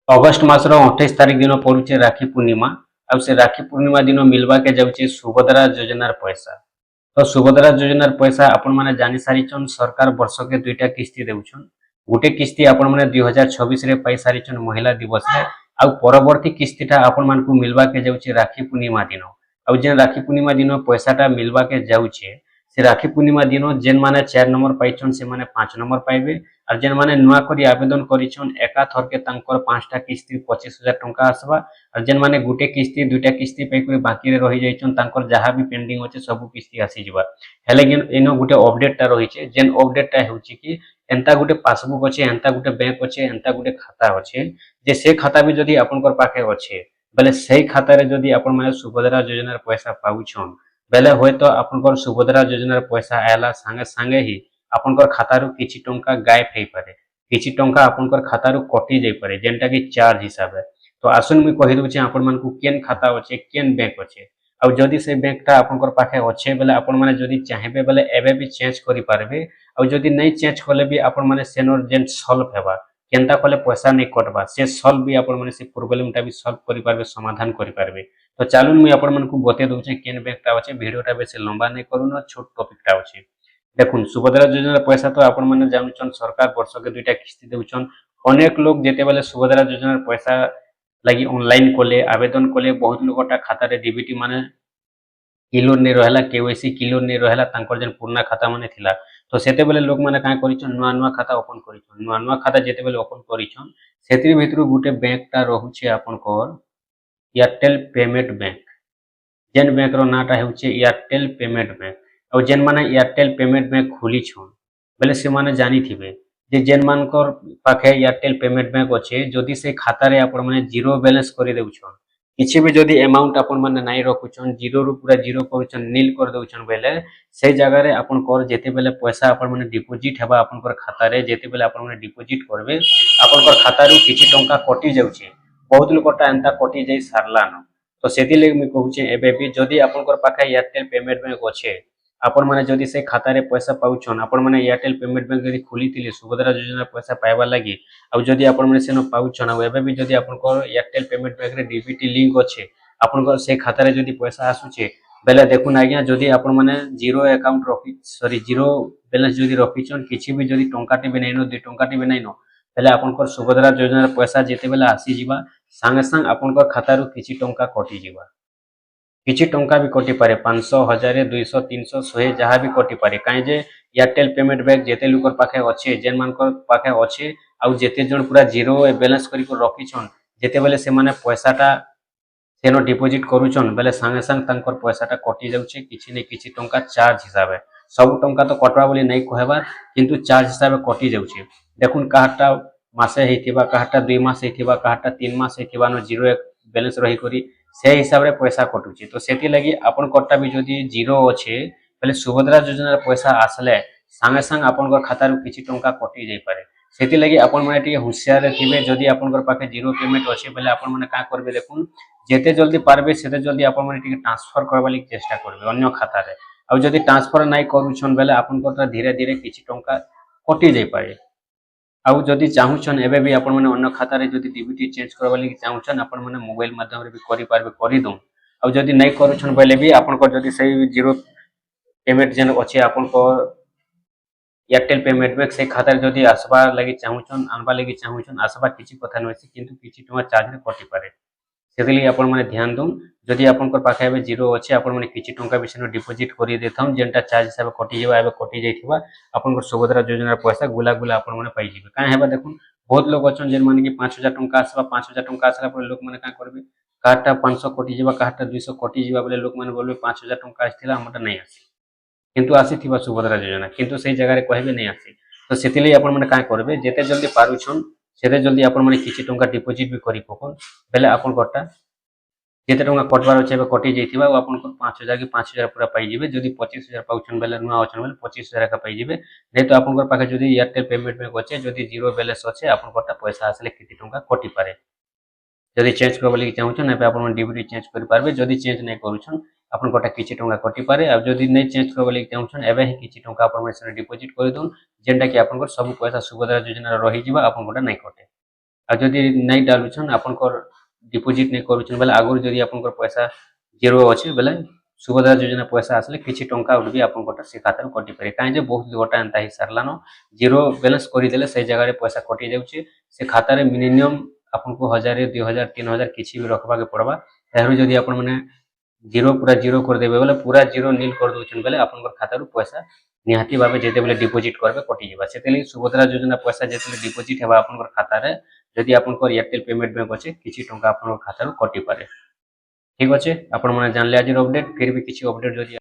August मासर 28 तारिख दिन पड़ुचे राखी पूर्णिमा। आउ से राखी पूर्णिमा दिन मिलवा के जाउचे सुभद्रा योजनार पैसा। तो सुभद्रा योजनार पैसा आपण माने जानि सारिछन सरकार वर्ष के दुईटा किस्ती देउछन। गोटे किस्ती आपण माने 2026 रे पाई सारिछन महिला दिवस रे। आउ परवर्ती किस्तीटा आपण मानकु मिलवा के जाउचे राखी पूर्णिमा दिन। आउ जे राखी पूर्णिमा दिन पैसाटा मिलवा के जाउचे से राखी पूर्णिमा दिन जेन माने 4 नंबर पाइछन से माने 5 नंबर पाइबे। और जेन माने नुआ करी आवेदन करिछन एका थर के तांकर 5टा किस्ती 25,000 टंका आसबा। और जेन माने गुटे किस्ती दुईटा किस्ती पे करे बाकी रे रहि जाइछन तांकर जहा भी पेंडिंग होचे सब किस्ती आसी जिबा। हेले इनो गुटे अपडेट टा रहिछे जेन अपडेट टा होची कि एंता गुटे पासबुक अच्छे एंता गुटे बैंक अच्छे एंता गुटे खाता अच्छे जे से खाता भी जदी आपनकर पाखे अच्छे बेले सही खाता रे जदी आपन माने सुभद्रा योजनार पैसा पाउछन बेले होय तो आपनकर सुभद्रा योजनार पैसा आयला संगे संगे ही आपनकर खातारू किछि टंका गायब हेई पारे किछि टंका आपनकर खातारू कटि जाई पारे जेनटा कि चार्ज हिसाब है। तो आसुन मुई कहि दउछि आपन मानकु केन खाता अच्छे केन बैंक अच्छे आ जदी से बैंकटा आपनकर पाखे अच्छे बेले आपन माने जदी चाहेबे बेले एबे भी चेंज करि पारबे। आ जदी नहीं चेंज कले भी आपन माने सेनर जेन सॉल्व हेबा केनता कले पैसा नहीं कटबा से सॉल्व भी आपन माने से प्रोब्लेमटा भी सॉल्व करि पारबे समाधान करि पारबे। तो चालुन मुई आपन मानकु बते दउछि केन बैंकटा अच्छे वीडियोटा बेसी लंबा नहीं करूनो छोट टॉपिकटा अच्छे। देखुन सुभद्रा योजना पैसा तो आपण मैंने जानुचन सरकार वर्ष के दुईटा किस्ती देउछन। अनेक लोग जेते बेले सुभद्रा योजना पैसा लगी ऑनलाइन कोले आवेदन कोले बहुत लोगटा खाता रे डीबीटी माने क्लियर नहीं रहला केवाईसी क्लियर नहीं रहला तांकर जेन पुराना खाता माने थिला। तो सेते बेले लोग माने काय करिछन नुआ नुआ खाता ओपन करिछन नुआ नुआ खाता जेते बेले ओपन करिछन सेतिर भितरु गुटे बैंकटा रहुचे आपनकर एयरटेल पेमेंट बैंक जेन बैंक रो नाटा हेउचे एयरटेल पेमेंट बैंक। और जेन माने एयरटेल पेमेंट बैंक खोली छन बेले से माने जानी थिबे जे जेन मानकर पाखे एयरटेल पेमेंट बैंक अच्छे जदि से खाता रे आपण माने जीरो बैलेंस करि देउछन किछि भी जदि अमाउंट आपण माने नाही रखुछन जीरो रु पूरा जीरो करूछन नील कर देउछन बेले से जगह रे आपण कर जेते बेले पैसा आपण माने डिपॉजिट हेबा आपण कर खाता रे जेते बेले आपण माने डिपॉजिट करबे आपण कर खाता रु किछि टंका कटि जाउछे बहुत लोकटा एंता कटि जाई सारलान। तो सेति ले मी कहूचे एबे भी जदि आपण कर पाखे एयरटेल पेमेंट बैंक अच्छे आपण माने जदि से खाता रे पैसा पाउछन आपण माने एयरटेल पेमेंट बैंक जदि खोलितिले सुभद्रा योजना पैसा पाइबा लागि आ जदि आपण माने सेनो पाउछन आ एबे भी जदि आपण को एयरटेल पेमेंट बैंक रे डीबीटी लिंक अच्छे आपण को से खाता रे जदि पैसा आसुचे बेले देखुन आज्ञा जदि आपण माने जीरो अकाउंट रखि सॉरी जीरो बैलेंस जदि रखिछन किछि भी जदि टंकाटी भी नैनो 2 टंकाटी भी नैनो बेले आपण को सुभद्रा योजना पैसा जेते बेले आसी जिबा संगे संग आपण को खाता रु किछि टंका कटि जिबा किछि टंका भी कटि पारे 500 1000 200 300 100 जहाँ भी कटि पारे कहीं जे एयरटेल पेमेंट बैंक जेते लोकर पाखे अच्छे जेन मानकर पाखे अच्छे आउ जेते जन पूरा जीरो बैलेंस करी को रखिछन जेते बेले से माने पैसाटा सेनो डिपॉजिट करूछन बेले संगे संग तांकर पैसाटा कटि जाउछे किछि नै किछि टंका चार्ज हिसाबे सब टंका तो कटवा बोली नहीं कहबा किंतु चार्ज हिसाबे कटि जाउछे। देखुन काहटा मासे हेतिबा काहटा 2 मास हेतिबा काहटा 3 मास हेतिबा न जीरो बैलेंस रही करी से हिसाब रे पैसा कटुचे। तो सेति लगी आपन कट्टा भी जदि जीरो अच्छे पहले सुभद्रा योजना पैसा आसले संगे संग आपन खाता रु किछि टंका कटि जाई पारे सेति लगी आपन माने टिके होशियार थिबे जदि आपन पाखे जीरो पेमेंट अच्छे बेले आपन माने का करबे देखुन जेते जल्दी पारबे सेते जल्दी आपन माने टिके ट्रांसफर करबा लागि चेष्टा करबे अन्य खाता रे आ जदि ट्रांसफर नाइ करूछन बेले आपन कट्टा धीरे धीरे किछि टंका कटि जाई पारे। आउ जदि चाहुछन एबे भी आपण माने अन्य खाता रे जदि डीबीटी चेंज करबा लागि चाहुछन आपण माने मोबाइल माध्यम रे भी करि पारबे करि दउ। आउ जदि नै करूछन बेले भी आपण को जदि सही जीरो पेमेंट जेन अछि आपण को एयरटेल पेमेंट बैंक से खाता रे जदि आसबा लागि चाहुछन आनबा लागि चाहुछन आसबा किछि कथा नै अछि किंतु किछि टंका चार्ज रे कटि पारे सेति लागि आपण माने ध्यान दउ। जदि आपण को पाखे एबे जीरो अछि आपण माने किछि टंका बिसेनो डिपॉजिट करि देथम जेनटा चार्ज हिसाब कटि जेबा एबे कटि जाइथिबा आपण को सुभद्रा योजना पैसा गुला गुला आपण माने पाइ जिबे काहे हेबा देखुन बहुत लोग अछन जेन माने कि 5000 टंका आसबा 5000 टंका आसला पर लोक माने का करबे काटा 500 कटि जेबा काटा 200 कटि जेबा बेले लोक माने बोलबे 5000 टंका आस्थिला हमटा नै आसी किंतु आसीथिबा सुभद्रा योजना किंतु सही जगह रे कहबे नै आसी। तो सेतिले आपण माने का करबे जेते जल्दी पारुछन सेते जल्दी आपण माने किछि टंका डिपॉजिट भी करि पकन बेले आपण कट्टा जेते टंका कटवार अछि एबे कटि जाइथिबा आपण को 5000 कि 5000 पूरा पाइ जिबे जदि 25000 पाउछन बेले नुआ अछन बेले 25000 का पाइ जिबे नै तो आपण को पाखे जदि एयरटेल पेमेंट बैंक अछि जदि जीरो बैलेंस अछि आपण कट्टा पैसा आसले किछि टंका कटि पारे जदि चेंज करबा लागि चाहुछन एबे आपण डीबीटी चेंज करि पारबे जदि चेंज नै करूछन आपण कट्टा किछि टंका कटि पारे आ जदि नै चेंज करबा लागि चाहुछन एबे ही किछि टंका आपण में डिपॉजिट करि दउन जेंटा कि आपण को सब पैसा सुभद्रा योजना रहि जिबा आपण कट्टा नै कटे। आ जदि नहीं डालुछन आपनकर डिपोजिट नहीं करूछन बेले आगुर जदि आपनकर पैसा जीरो अच्छे बेले सुभद्रा योजना पैसा आसले किछि टंका उठबी आपनकर से खाता कटि पारे काहे जे बहुत लोटा एंता ही सारलानो जीरो बैलेंस करि देले से जगह रे पैसा कटि जाउछि से खाता रे मिनिमम आपनको 1000 2000 3000 किछि भी रखबा के पड़बा ताहरु जदि आपन माने जीरो पूरा जीरो कर देबे बेले पूरा जीरो नील कर दोछन बेले आपनकर खाता रो पैसा निहाती भाबे जेते बेले डिपोजिट करबे कटि जिबा सेते लई सुभद्रा योजना पैसा जेते बेले डिपोजिट हेबा आपनकर खाता रे जदि आपनकर एयरटेल पेमेंट बैंक अछि किछि टंका आपनकर खाता रो कटि पारे ठीक अछि आपण माने जानले आजिर अपडेट फिर भी किछि अपडेट जदि